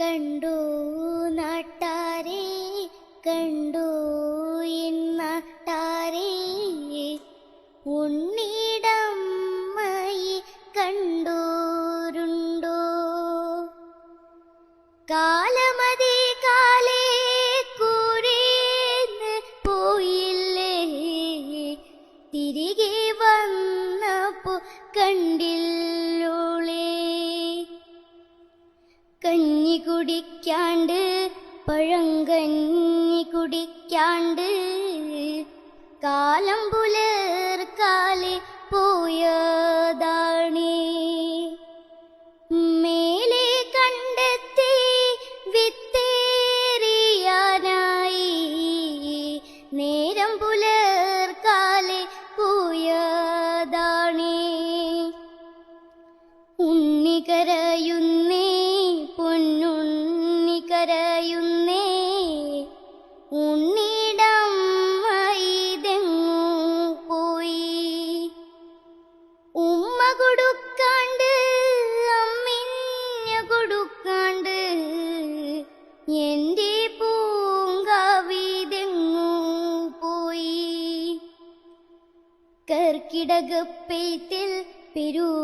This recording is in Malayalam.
കണ്ടു നാട്ടാരെ കണ്ടു നാട്ടാരെ ഉണ്ണിടമ്മയെ കണ്ടോരുണ്ടോ? കാലമതി കാലേ കൂടേന്ന് പോയില്ലേ, തിരികെ വന്നപ്പോ കണ്ടില്ലോളേ. കഞ്ഞി കുടിക്കാണ്ട് പഴങ്കഞ്ഞി കുടിക്കാണ്ട് കാലം പുലർക്കാലെ പോയതാണേ. മേലെ കണ്ടെത്തി വിത്തേറിയാനായി നേരം പുലർക്കാലെ പോയതാണേ. ഉണ്ണി കരയുന്നേ പൊന്നുണ്ണി കരയുന്നേ, ഉണ്ണിടമ്മയിതെങ്ങു പോയി. ഉമ്മ കൊടുക്കാണ്ട് അമ്മിഞ്ഞ കൊടുക്കാണ്ട് എന്റെ പൂങ്കാവിതെങ്ങു പോയി. കർക്കിടകപ്പെയ്ത്തിൽ പെരുവെള്ളമൊഴുകി